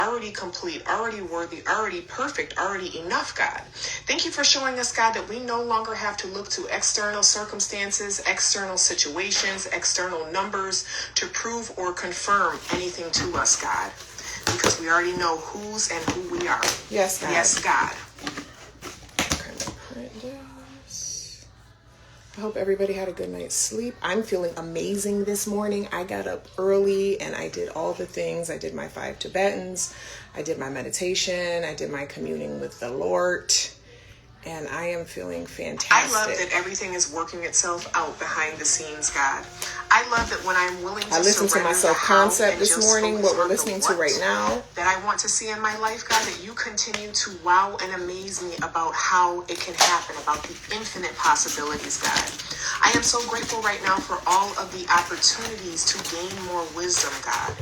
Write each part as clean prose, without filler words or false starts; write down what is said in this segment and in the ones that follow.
already complete, already worthy, already perfect, already enough, God. Thank you for showing us, God, that we no longer have to look to external circumstances, external situations, external numbers to prove or confirm anything to us, God, because we already know whose and who we are. Yes, God. Yes, God. I hope everybody had a good night's sleep. I'm feeling amazing this morning. I got up early and I did all the things. I did my 5 Tibetans. I did my meditation. I did my communing with the Lord. And I am feeling fantastic. I love that everything is working itself out behind the scenes, God. I love that when I'm willing to listened to my self-concept this morning, what we're listening to right now. That I want to see in my life, God, that you continue to wow and amaze me about how it can happen, about the infinite possibilities, God. I am so grateful right now for all of the opportunities to gain more wisdom, God.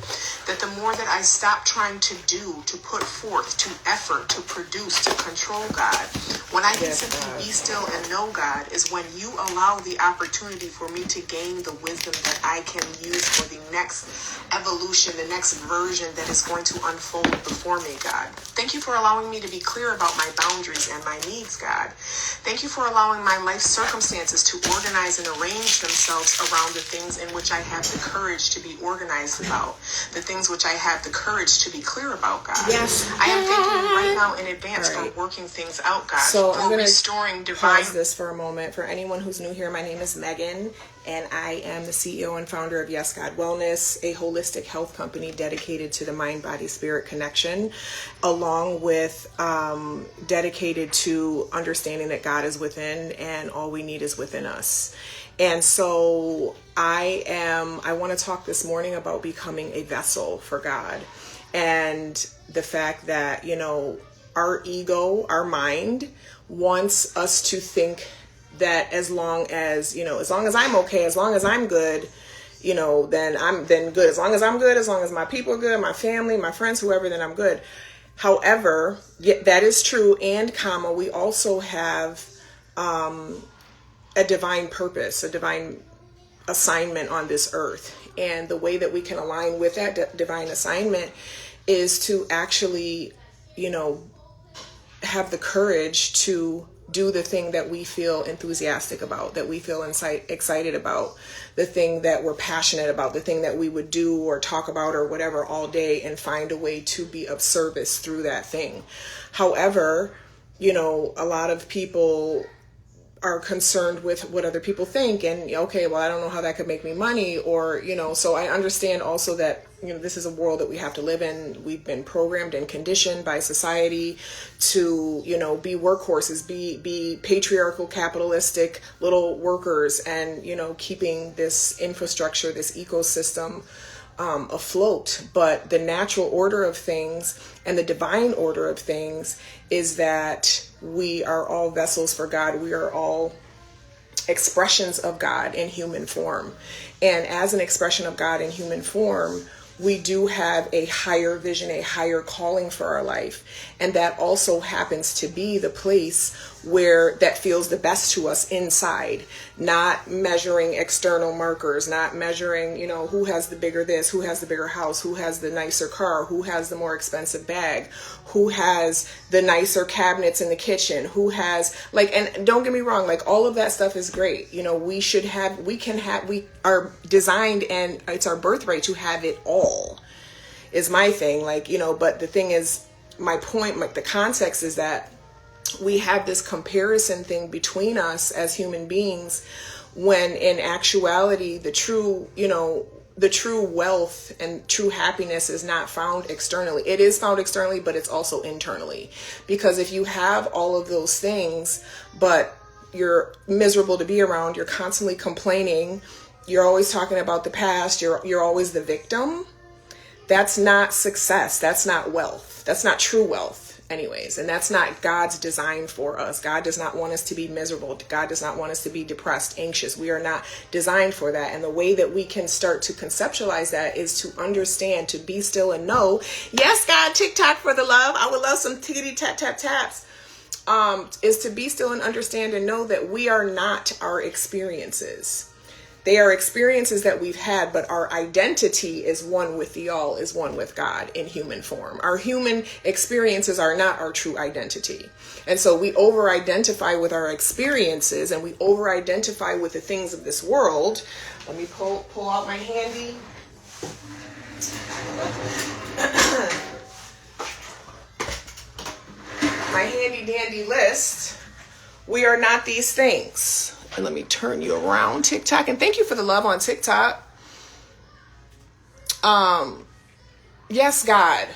That the more that I stop trying to do, to put forth, to effort, to produce, to control, God, when I can simply be still and know, God, is when you allow the opportunity for me to gain the wisdom that I can use for the next evolution, the next version that is going to unfold before me, God. Thank you for allowing me to be clear about my boundaries and my needs, God. Thank you for allowing my life circumstances to organize and arrange themselves around the things in which I have the courage to be organized about, the things which I have the courage to be clear about, God. Yes. I am thanking you right now in advance for working things out, God. So I'm going to pause this for a moment. For anyone who's new here, my name is Megan, and I am the CEO and founder of Yes God Wellness, a holistic health company dedicated to the mind, body, spirit connection, along with dedicated to understanding that God is within and all we need is within us. And so I want to talk this morning about becoming a vessel for God, and the fact that, our ego, our mind wants us to think that as long as I'm okay, as long as I'm good, then good. As long as I'm good, as long as my people are good, my family, my friends, whoever, then I'm good. However, that is true. And we also have a divine purpose, a divine assignment on this earth. And the way that we can align with that divine assignment is to actually, have the courage to do the thing that we feel enthusiastic about, that we feel excited about, the thing that we're passionate about, the thing that we would do or talk about or whatever all day, and find a way to be of service through that thing. However, a lot of people are concerned with what other people think, and okay, well, I don't know how that could make me money, or so I understand also that this is a world that we have to live in. We've been programmed and conditioned by society to be workhorses, be patriarchal, capitalistic little workers, and keeping this infrastructure, this ecosystem afloat. But the natural order of things and the divine order of things is that we are all vessels for God. We are all expressions of God in human form. And as an expression of God in human form, we do have a higher vision, a higher calling for our life. And that also happens to be the place where that feels the best to us inside, not measuring external markers, not measuring, who has the bigger this, who has the bigger house, who has the nicer car, who has the more expensive bag, who has the nicer cabinets in the kitchen, who has and don't get me wrong, all of that stuff is great. We are designed, and it's our birthright to have it all, is my thing. But the thing is, my point, the context is that we have this comparison thing between us as human beings, when in actuality, the true wealth and true happiness is not found externally. It is found externally, but it's also internally. Because if you have all of those things, but you're miserable to be around, you're constantly complaining, you're always talking about the past, you're always the victim, that's not success. That's not wealth. That's not true wealth. Anyways, and that's not God's design for us. God does not want us to be miserable. God does not want us to be depressed, anxious. We are not designed for that. And the way that we can start to conceptualize that is to understand, to be still and know, yes, God, TikTok for the love. I would love some tickety tap tap taps. Is to be still and understand and know that we are not our experiences. They are experiences that we've had, but our identity is one with the all, is one with God in human form. Our human experiences are not our true identity. And so we over-identify with our experiences, and we over-identify with the things of this world. Let me pull out my handy. My handy dandy list. We are not these things. And let me turn you around, TikTok. And thank you for the love on TikTok. Yes, God.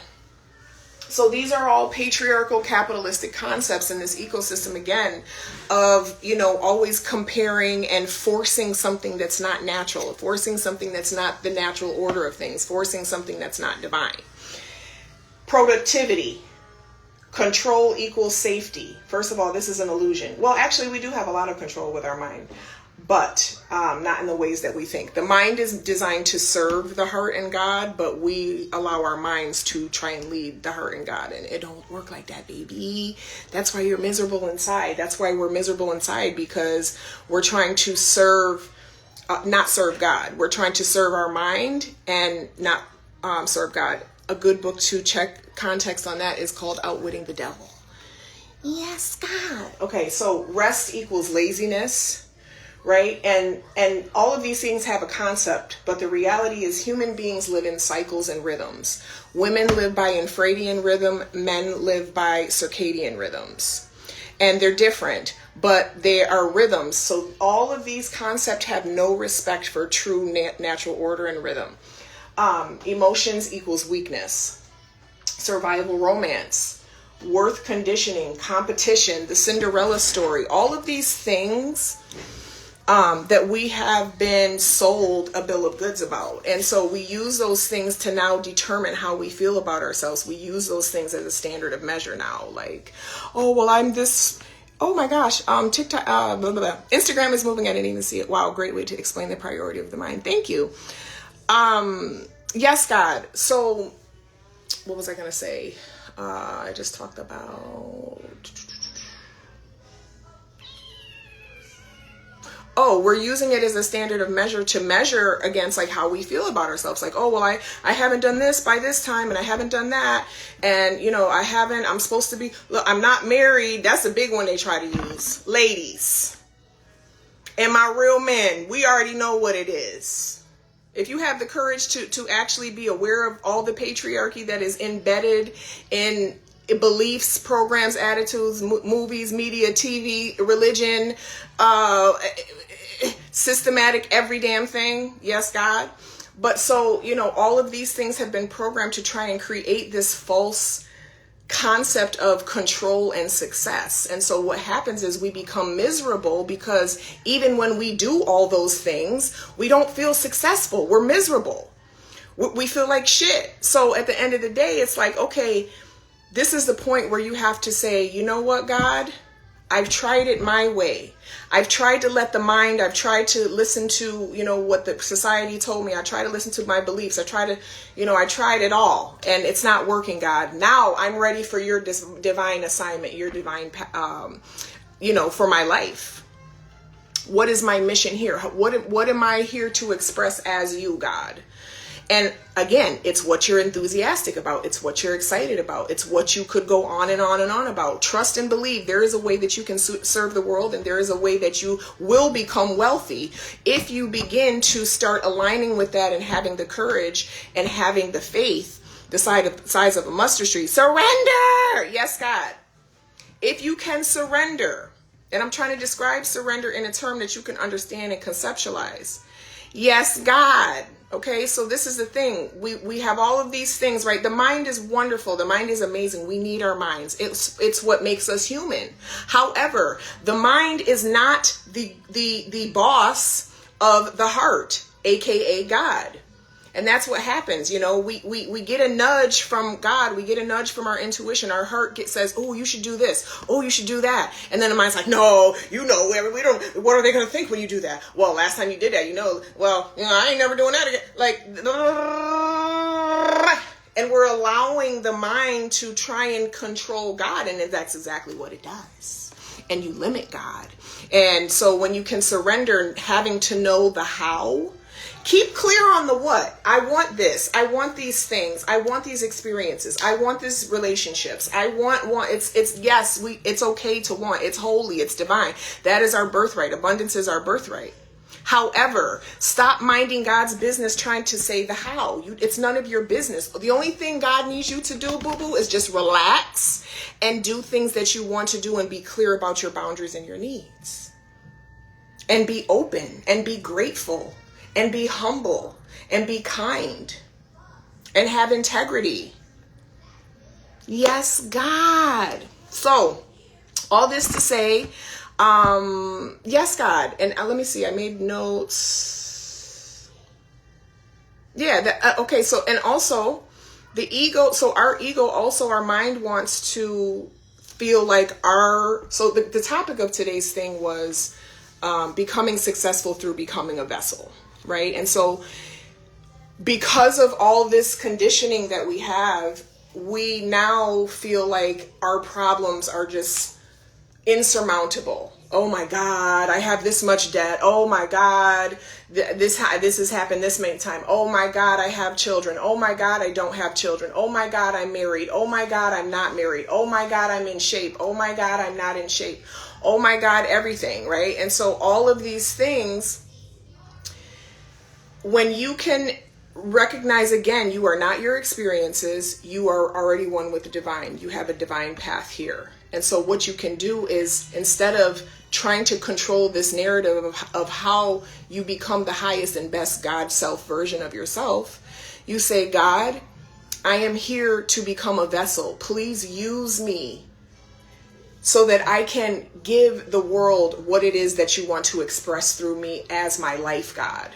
So these are all patriarchal capitalistic concepts in this ecosystem, again, of, always comparing and forcing something that's not natural, forcing something that's not the natural order of things, forcing something that's not divine. Productivity. Control equals safety. First of all, this is an illusion. Well, actually, we do have a lot of control with our mind, but not in the ways that we think. The mind is designed to serve the heart and God, but we allow our minds to try and lead the heart and God, and it don't work like that, baby. That's why you're miserable inside. That's why we're miserable inside, because we're trying to not serve God. We're trying to serve our mind and not serve God. A good book to check context on that is called Outwitting the Devil. Yes, God. Okay, so rest equals laziness, right? And all of these things have a concept, but the reality is human beings live in cycles and rhythms. Women live by infradian rhythm, men live by circadian rhythms. And they're different, but they are rhythms. So all of these concepts have no respect for true natural order and rhythm. Emotions equals weakness, survival romance, worth conditioning, competition, the Cinderella story, all of these things that we have been sold a bill of goods about. And so we use those things to now determine how we feel about ourselves. We use those things as a standard of measure now. Like, oh, well, I'm this. Oh my gosh, TikTok, blah, blah, blah. Instagram is moving. I didn't even see it. Wow, great way to explain the priority of the mind. Thank you. Yes, God. So what was I going to say? I just talked about, we're using it as a standard of measure to measure against like how we feel about ourselves. Like, oh, well, I haven't done this by this time, and I haven't done that. And, I'm supposed to be, look, I'm not married. That's a big one they try to use. Ladies and my real men, we already know what it is. If you have the courage to actually be aware of all the patriarchy that is embedded in beliefs, programs, attitudes, movies, media, TV, religion, systematic, every damn thing. Yes, God. But so, all of these things have been programmed to try and create this false concept of control and success. And so what happens is we become miserable because even when we do all those things, we don't feel successful. We're miserable. We feel like shit. So at the end of the day, it's like, okay, this is the point where you have to say, you know what, God? I've tried it my way. I've tried to let the mind, I've tried to listen to, what the society told me. I try to listen to my beliefs. I tried it all, and it's not working, God. Now I'm ready for your divine assignment, your divine, for my life. What is my mission here? What am I here to express as you, God? And again, it's what you're enthusiastic about. It's what you're excited about. It's what you could go on and on and on about. Trust and believe there is a way that you can serve the world, and there is a way that you will become wealthy if you begin to start aligning with that and having the courage and having the faith, the size of a mustard seed. Surrender! Yes, God. If you can surrender, and I'm trying to describe surrender in a term that you can understand and conceptualize. Yes, God. Okay, so this is the thing. We have all of these things, right? The mind is wonderful. The mind is amazing. We need our minds. It's what makes us human. However, the mind is not the boss of the heart, aka God. And that's what happens. We get a nudge from God. We get a nudge from our intuition. Our heart says, oh, you should do this. Oh, you should do that. And then the mind's like, no, we don't, what are they going to think when you do that? Well, last time you did that, I ain't never doing that again. And we're allowing the mind to try and control God. And that's exactly what it does. and you limit God. And so when you can surrender having to know the how, keep clear on the what. I want this. I want these things. I want these experiences. I want these relationships. I want, it's okay to want. It's holy. It's divine. That is our birthright. Abundance is our birthright. However, stop minding God's business trying to say the how. It's none of your business. The only thing God needs you to do, boo-boo, is just relax and do things that you want to do and be clear about your boundaries and your needs. And be open and be grateful and be humble and be kind and have integrity. Yes, God. So, all this to say, yes, God. And let me see, I made notes. Yeah, okay, so, and also the ego, so our ego, also our mind wants to feel like so the topic of today's thing was becoming successful through becoming a vessel, right? And so because of all this conditioning that we have, we now feel like our problems are just insurmountable. Oh my God, I have this much debt. Oh my God, this has happened this many times. Oh my God, I have children. Oh my God, I don't have children. Oh my God, I'm married. Oh my God, I'm not married. Oh my God, I'm in shape. Oh my God, I'm not in shape. Oh my God, everything, right? And so all of these things, when you can recognize, again, you are not your experiences. You are already one with the divine. You have a divine path here. And so what you can do is, instead of trying to control this narrative of how you become the highest and best God self version of yourself, you say, God, I am here to become a vessel. Please use me so that I can give the world what it is that you want to express through me as my life, God.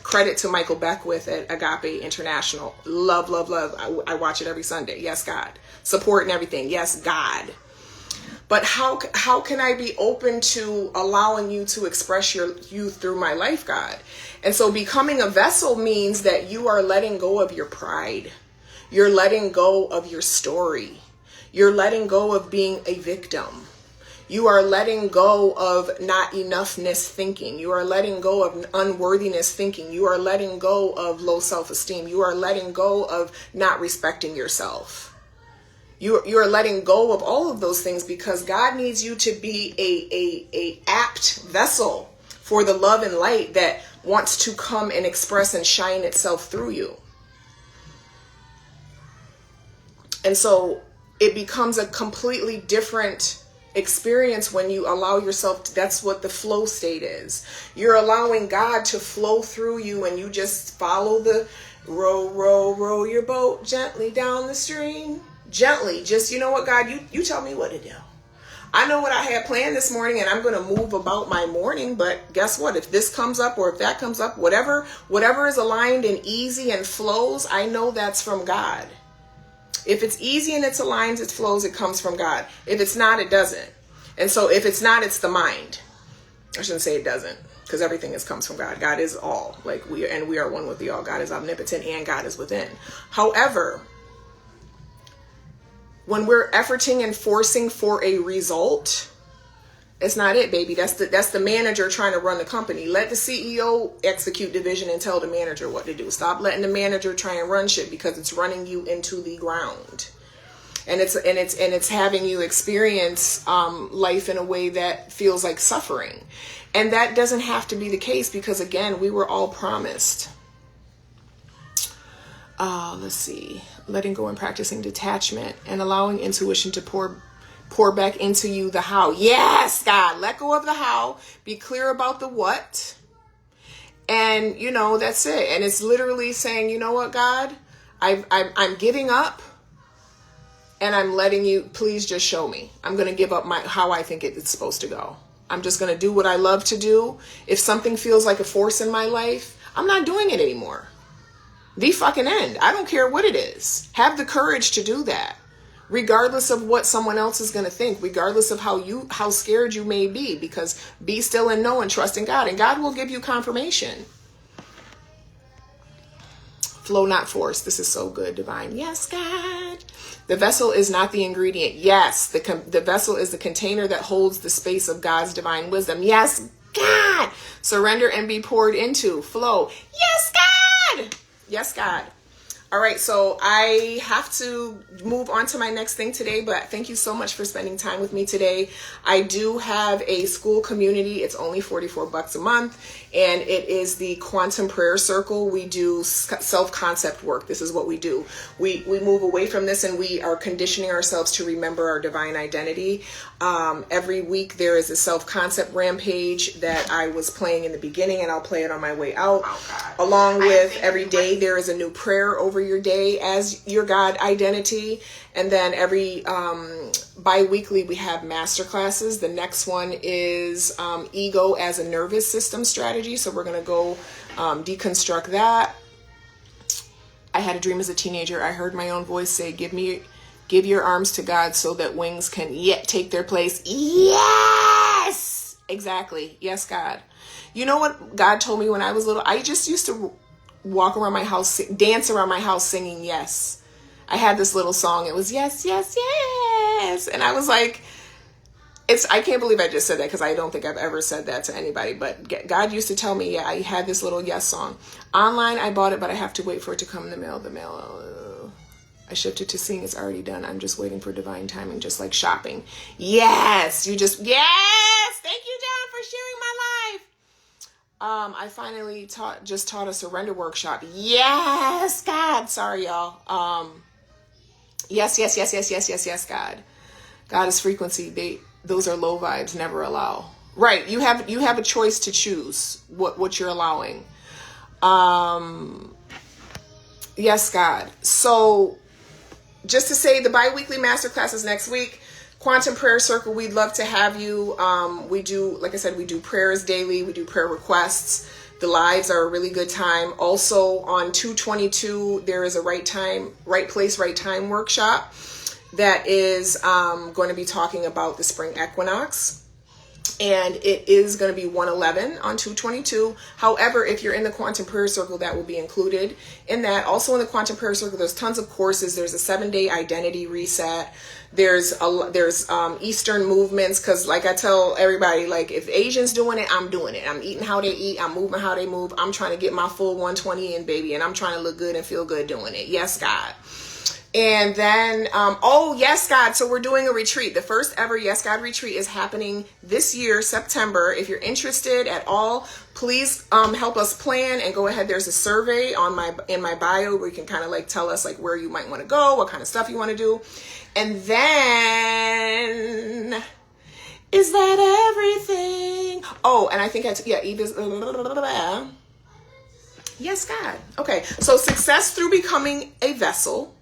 Credit to Michael Beckwith at Agape International. Love, love, love. I watch it every Sunday. Yes, God. Support and everything. Yes, God. But how can I be open to allowing you to express you through my life, God? And so becoming a vessel means that you are letting go of your pride. You're letting go of your story. You're letting go of being a victim. You are letting go of not enoughness thinking. You are letting go of unworthiness thinking. You are letting go of low self-esteem. You are letting go of not respecting yourself. You are letting go of all of those things because God needs you to be a apt vessel for the love and light that wants to come and express and shine itself through you. And so it becomes a completely different experience when you allow yourself to, that's what the flow state is. You're allowing God to flow through you and you just follow the row your boat gently down the stream. Gently, just, you know what, God, you tell me what to do. I know what I had planned this morning and I'm going to move about my morning, but guess what? If this comes up or if that comes up, whatever is aligned and easy and flows, I know that's from God. If it's easy and it's aligned, it flows, it comes from God. If it's not, it doesn't. And so if it's not, it's the mind. I shouldn't say it doesn't, because everything comes from God. God is all, we are one with the all. God is omnipotent and God is within. However, when we're efforting and forcing for a result, it's not it, baby. That's the manager trying to run the company. Let the CEO execute the vision and tell the manager what to do. Stop letting the manager try and run shit because it's running you into the ground. And it's having you experience life in a way that feels like suffering. And that doesn't have to be the case because, again, we were all promised. Let's see. Letting go and practicing detachment and allowing intuition to pour back into you the how. Yes, God, let go of the how. Be clear about the what. And, that's it. And it's literally saying, you know what, God, I'm giving up and I'm letting you, please just show me. I'm going to give up how I think it's supposed to go. I'm just going to do what I love to do. If something feels like a force in my life, I'm not doing it anymore. The fucking end. I don't care what it is. Have the courage to do that, regardless of what someone else is going to think, regardless of how scared you may be, because be still and know and trust in God, and God will give you confirmation. Flow, not force. This is so good, divine. Yes, God. The vessel is not the ingredient. Yes, the vessel is the container that holds the space of God's divine wisdom. Yes, God. Surrender and be poured into. Flow. Yes, God. Yes, God. All right, so I have to move on to my next thing today, but thank you so much for spending time with me today. I do have a school community. It's only $44 a month, and it is the Quantum Prayer Circle. We do self-concept work. This is what we do. We move away from this, and we are conditioning ourselves to remember our divine identity. Every week there is a self-concept rampage that I was playing in the beginning, and I'll play it on my way out. Along with every day there is a new prayer over your day as your God identity. And then every bi-weekly we have master classes. The next one is ego as a nervous system strategy. So we're going to go deconstruct that. I had a dream as a teenager. I heard my own voice say, give your arms to God so that wings can yet take their place. Yes, exactly. Yes, God. You know what God told me when I was little? I just used to walk around my house, dance around my house singing yes. I had this little song. It was yes, yes, yes. And I was like, I can't believe I just said that because I don't think I've ever said that to anybody. But God used to tell me, yeah, I had this little yes song. Online, I bought it, but I have to wait for it to come in the mail. I shifted to seeing it's already done. I'm just waiting for divine timing, just like shopping. Yes, yes. Thank you, John, for sharing my life. I finally taught a surrender workshop. Yes, God. Sorry, y'all. Yes, God. God is frequency. Those are low vibes. Never allow. Right. You have a choice to choose what you're allowing. Yes, God. So just to say, the bi-weekly masterclass is next week. Quantum Prayer Circle, we'd love to have you. We do, like I said, we do prayers daily. We do prayer requests. The lives are a really good time. Also on 2/22, there is a right place, right time workshop that is going to be talking about the spring equinox. And it is going to be 111 on 2/22. However, if you're in the Quantum Prayer Circle, that will be included in that. Also in the Quantum Prayer Circle, there's tons of courses. There's a 7-day identity reset. There's Eastern movements, because like I tell everybody, like if Asians doing it, I'm doing it. I'm eating how they eat. I'm moving how they move. I'm trying to get my full 120 in, baby, and I'm trying to look good and feel good doing it. Yes, God. And then, yes, God. So we're doing a retreat. The first ever Yes, God retreat is happening this year, September. If you're interested at all, please help us plan and go ahead. There's a survey in my bio where you can kind of like tell us like where you might want to go, what kind of stuff you want to do. And then, is that everything? Oh, and I think Eve is, yes, God. Okay. So success through becoming a vessel.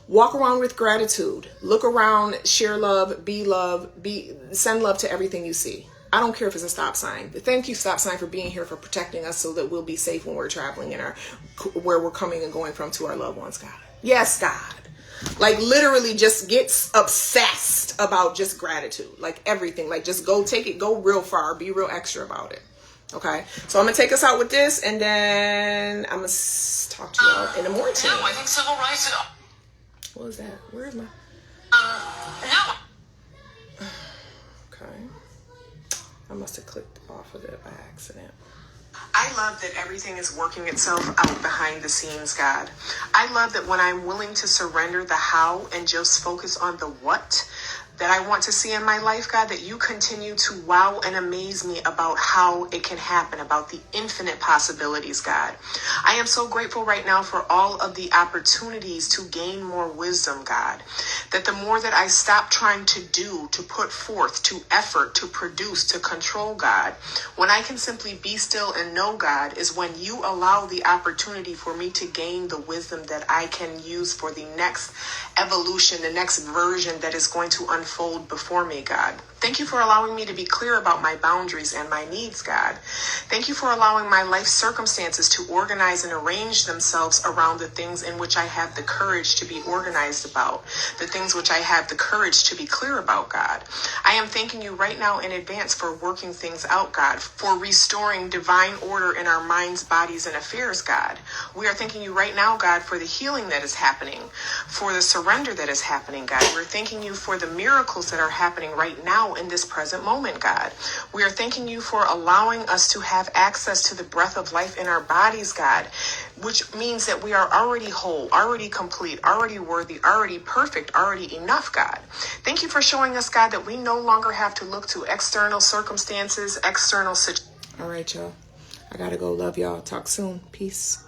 Walk around with gratitude. Look around, share love, send love to everything you see. I don't care if it's a stop sign. But thank you, stop sign, for being here, for protecting us so that we'll be safe when we're traveling where we're coming and going from to our loved ones, God. Yes, God. Like literally just get obsessed about just gratitude. Like everything. Like just go real far. Be real extra about it. Okay, so I'm going to take us out with this, and then I'm going to talk to y'all in the morning. No, I think civil rights... What is that? Where is my... No. Okay. I must have clicked off of it by accident. I love that everything is working itself out behind the scenes, God. I love that when I'm willing to surrender the how and just focus on the what that I want to see in my life, God, that you continue to wow and amaze me about how it can happen, about the infinite possibilities, God. I am so grateful right now for all of the opportunities to gain more wisdom, God, that the more that I stop trying to do, to put forth, to effort, to produce, to control, God, when I can simply be still and know, God, is when you allow the opportunity for me to gain the wisdom that I can use for the next evolution, the next version that is going to unfold unfold before me, God. Thank you for allowing me to be clear about my boundaries and my needs, God. Thank you for allowing my life circumstances to organize and arrange themselves around the things in which I have the courage to be organized about, the things which I have the courage to be clear about, God. I am thanking you right now in advance for working things out, God, for restoring divine order in our minds, bodies, and affairs, God. We are thanking you right now, God, for the healing that is happening, for the surrender that is happening, God. We're thanking you for the miracles that are happening right now in this present moment, God. We are thanking you for allowing us to have access to the breath of life in our bodies, God, which means that we are already whole, already complete, already worthy, already perfect, already enough, God. Thank you for showing us, God, that we no longer have to look to external circumstances, external situations. All right, y'all. I gotta go. Love y'all. Talk soon. Peace.